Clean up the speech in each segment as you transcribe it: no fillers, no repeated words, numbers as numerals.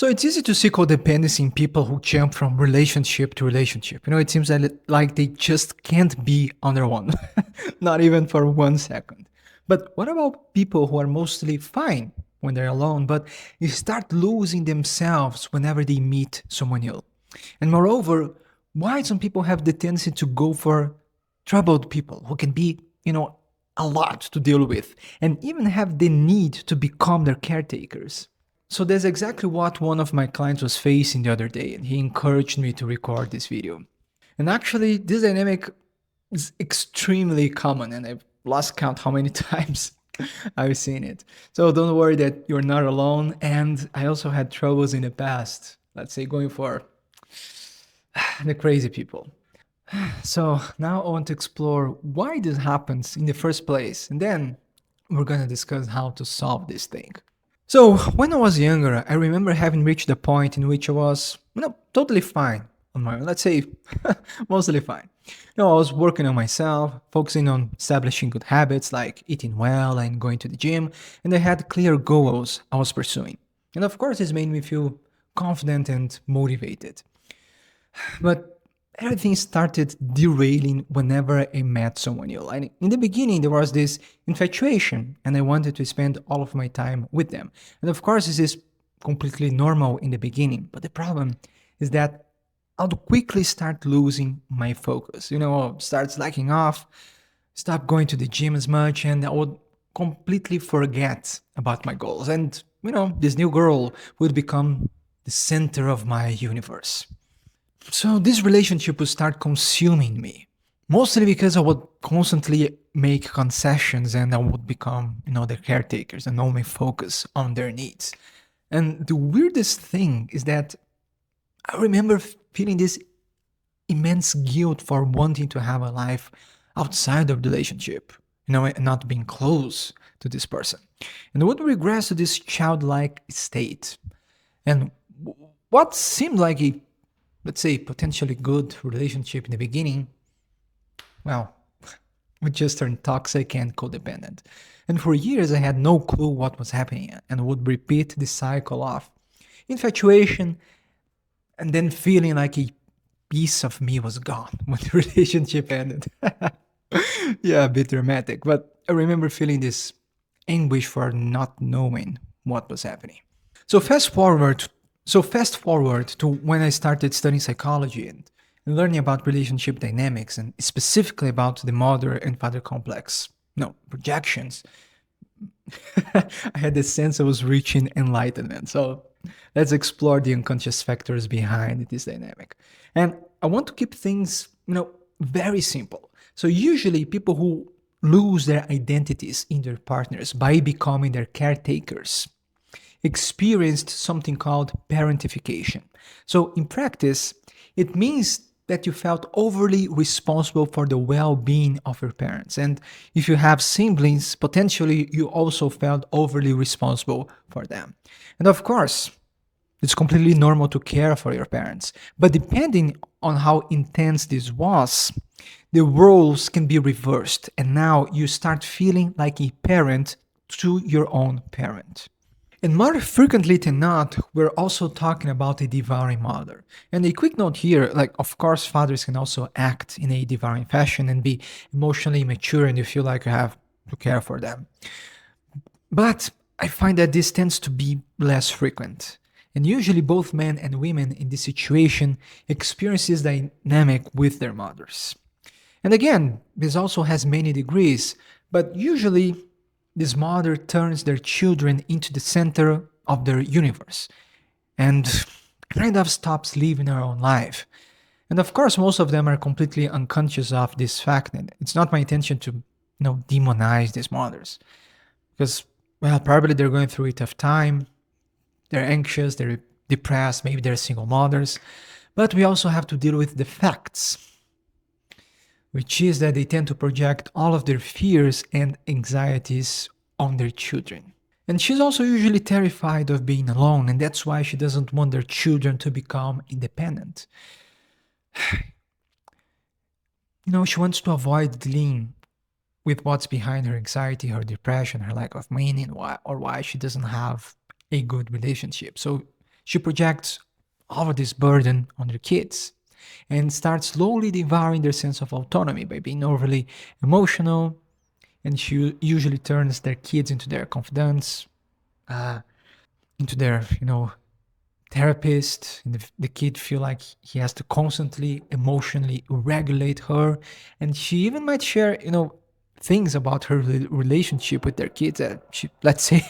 So it's easy to see codependency in people who jump from relationship to relationship. It seems like they just can't be on their own, not even for 1 second. But what about people who are mostly fine when they're alone, but you start losing themselves whenever they meet someone new? And moreover, why some people have the tendency to go for troubled people who can be, a lot to deal with and even have the need to become their caretakers? So that's exactly what one of my clients was facing the other day, and he encouraged me to record this video. And actually, this dynamic is extremely common, and I've lost count how many times I've seen it. So don't worry that you're not alone. And I also had troubles in the past, let's say going for the crazy people. So now I want to explore why this happens in the first place, and then we're going to discuss how to solve this thing. So when I was younger, I remember having reached a point in which I was, totally fine on my own. Let's say mostly fine. I was working on myself, focusing on establishing good habits like eating well and going to the gym, and I had clear goals I was pursuing. And of course, this made me feel confident and motivated. But everything started derailing whenever I met someone new. And in the beginning, there was this infatuation, and I wanted to spend all of my time with them. And of course, this is completely normal in the beginning. But the problem is that I'll quickly start losing my focus. I'll start slacking off, stop going to the gym as much, and I would completely forget about my goals. And, this new girl would become the center of my universe. So this relationship would start consuming me, mostly because I would constantly make concessions and I would become, the caretakers and only focus on their needs. And the weirdest thing is that I remember feeling this immense guilt for wanting to have a life outside of the relationship, and not being close to this person. And I would regress to this childlike state. And what seemed like a, let's say, potentially good relationship in the beginning, well, would just turn toxic and codependent. And for years, I had no clue what was happening and would repeat the cycle of infatuation and then feeling like a piece of me was gone when the relationship ended. Yeah, a bit dramatic, but I remember feeling this anguish for not knowing what was happening. So fast forward to when I started studying psychology and learning about relationship dynamics and specifically about the mother and father complex. No, projections. I had this sense I was reaching enlightenment. So let's explore the unconscious factors behind this dynamic. And I want to keep things, very simple. So usually people who lose their identities in their partners by becoming their caretakers experienced something called parentification. So in practice, it means that you felt overly responsible for the well-being of your parents. And if you have siblings, potentially you also felt overly responsible for them. And of course, it's completely normal to care for your parents. But depending on how intense this was, the roles can be reversed. And now you start feeling like a parent to your own parent. And more frequently than not, we're also talking about a devouring mother. And a quick note here, of course, fathers can also act in a devouring fashion and be emotionally immature and you feel like you have to care for them. But I find that this tends to be less frequent. And usually both men and women in this situation experience this dynamic with their mothers. And again, this also has many degrees, but usually this mother turns their children into the center of their universe and kind of stops living her own life. And of course, most of them are completely unconscious of this fact. And it's not my intention to, demonize these mothers because, well, probably they're going through a tough time. They're anxious, they're depressed, maybe they're single mothers. But we also have to deal with the facts, which is that they tend to project all of their fears and anxieties on their children. And she's also usually terrified of being alone, and that's why she doesn't want their children to become independent. She wants to avoid dealing with what's behind her anxiety, her depression, her lack of meaning, or why she doesn't have a good relationship. So She projects all of this burden on her kids and starts slowly devouring their sense of autonomy by being overly emotional. And she usually turns their kids into their confidants, uh, into their, therapist. And the kid feel like he has to constantly emotionally regulate her. And she even might share, things about her relationship with their kids that she, let's say,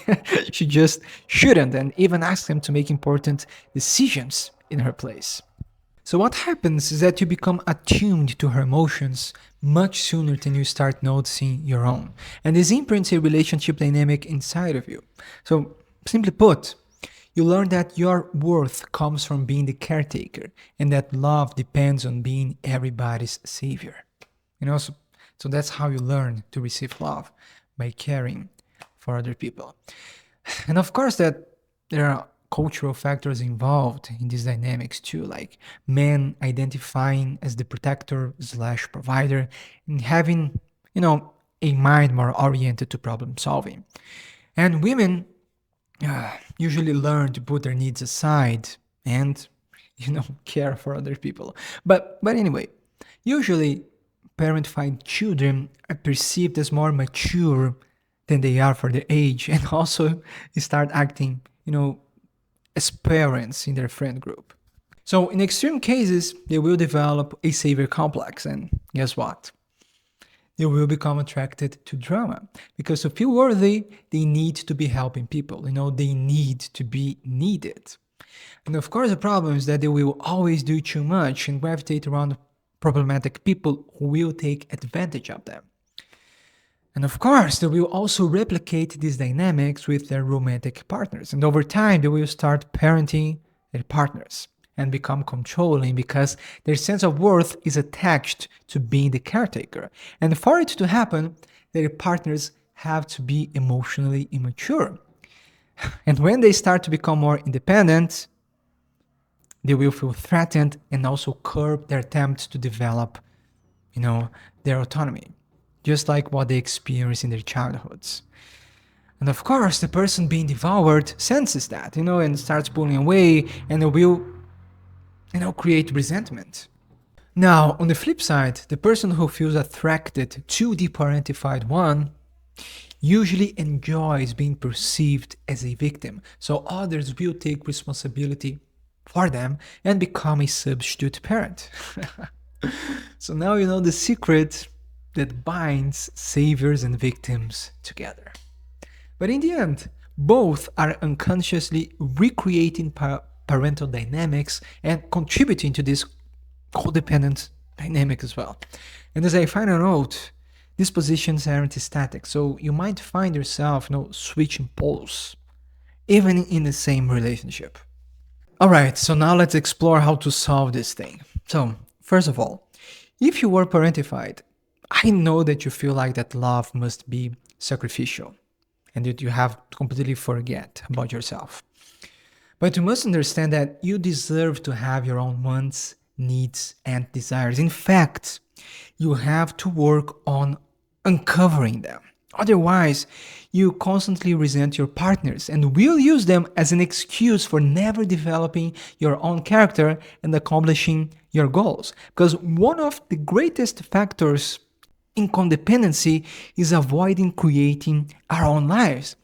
she just shouldn't, and even ask them to make important decisions in her place. So what happens is that you become attuned to her emotions much sooner than you start noticing your own. And this imprints a relationship dynamic inside of you. So simply put, you learn that your worth comes from being the caretaker and that love depends on being everybody's savior. So that's how you learn to receive love, by caring for other people. And of course that there are cultural factors involved in these dynamics too, like men identifying as the protector slash provider and having, a mind more oriented to problem solving. And women usually learn to put their needs aside and, care for other people. But anyway, usually parentified children are perceived as more mature than they are for their age and also start acting, as parents in their friend group. So in extreme cases, they will develop a savior complex, and guess what? They will become attracted to drama because to feel worthy, they need to be helping people. They need to be needed. And of course, the problem is that they will always do too much and gravitate around problematic people who will take advantage of them. And of course, they will also replicate these dynamics with their romantic partners. And over time, they will start parenting their partners and become controlling because their sense of worth is attached to being the caretaker. And for it to happen, their partners have to be emotionally immature. And when they start to become more independent, they will feel threatened and also curb their attempts to develop, their autonomy, just like what they experienced in their childhoods. And of course, the person being devoured senses that, and starts pulling away and will, create resentment. Now, on the flip side, the person who feels attracted to the parentified one usually enjoys being perceived as a victim, so others will take responsibility for them and become a substitute parent. So now you know the secret that binds saviors and victims together. But in the end, both are unconsciously recreating parental dynamics and contributing to this codependent dynamic as well. And as a final note, these positions aren't static, so you might find yourself, switching poles, even in the same relationship. Alright, so now let's explore how to solve this thing. So, first of all, if you were parentified, I know that you feel like that love must be sacrificial and that you have to completely forget about yourself. But you must understand that you deserve to have your own wants, needs, and desires. In fact, you have to work on uncovering them. Otherwise, you constantly resent your partners and will use them as an excuse for never developing your own character and accomplishing your goals. Because one of the greatest factors in codependency is avoiding creating our own lives.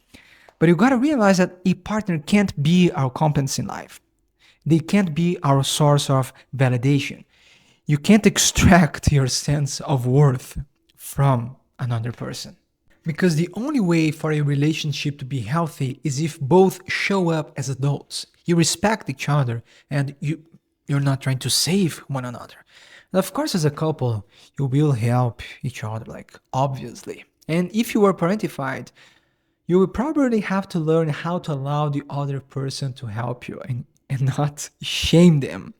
But you gotta realize that a partner can't be our compass in life. They can't be our source of validation. You can't extract your sense of worth from another person. Because the only way for a relationship to be healthy is if both show up as adults. You respect each other and you're not trying to save one another. And of course, as a couple, you will help each other, obviously. And if you are parentified, you will probably have to learn how to allow the other person to help you and not shame them,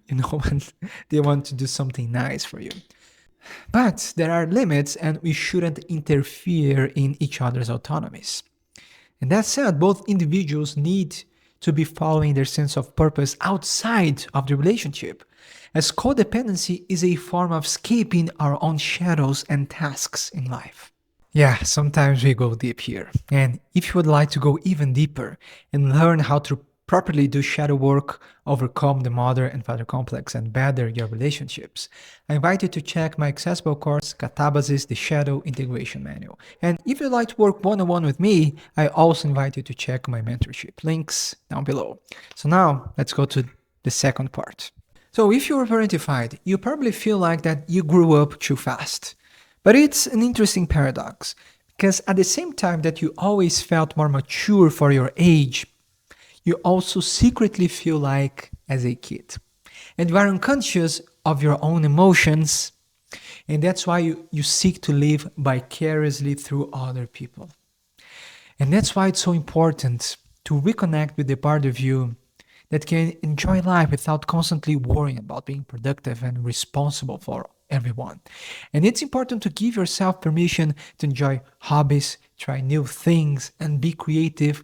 when they want to do something nice for you. But there are limits and we shouldn't interfere in each other's autonomies. And that said, both individuals need to be following their sense of purpose outside of the relationship, as codependency is a form of escaping our own shadows and tasks in life. Yeah, sometimes we go deep here. And if you would like to go even deeper and learn how to properly do shadow work, overcome the mother and father complex, and better your relationships, I invite you to check my accessible course, Catabasis, the Shadow Integration Manual. And if you'd like to work one-on-one with me, I also invite you to check my mentorship. Links down below. So now let's go to the second part. So if you're parentified, you probably feel like that you grew up too fast. But it's an interesting paradox, because at the same time that you always felt more mature for your age, you also secretly feel like as a kid. And you are unconscious of your own emotions, and that's why you seek to live vicariously through other people. And that's why it's so important to reconnect with the part of you that can enjoy life without constantly worrying about being productive and responsible for everyone. And it's important to give yourself permission to enjoy hobbies, try new things, and be creative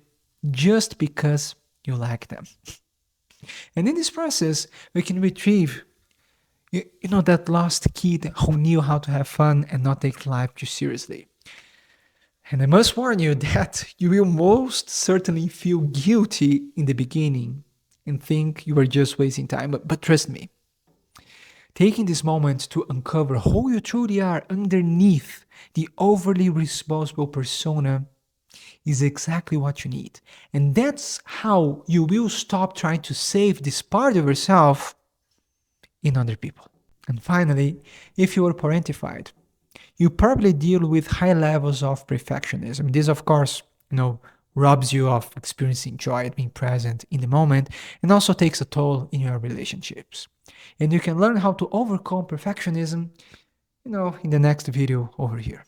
just because you like them. And in this process, we can retrieve that lost kid who knew how to have fun and not take life too seriously. And I must warn you that you will most certainly feel guilty in the beginning and think you are just wasting time. But trust me, taking this moment to uncover who you truly are underneath the overly responsible persona is exactly what you need. And that's how you will stop trying to save this part of yourself in other people. And finally, if you are parentified, you probably deal with high levels of perfectionism. This, of course, robs you of experiencing joy at being present in the moment and also takes a toll in your relationships. And you can learn how to overcome perfectionism, in the next video over here.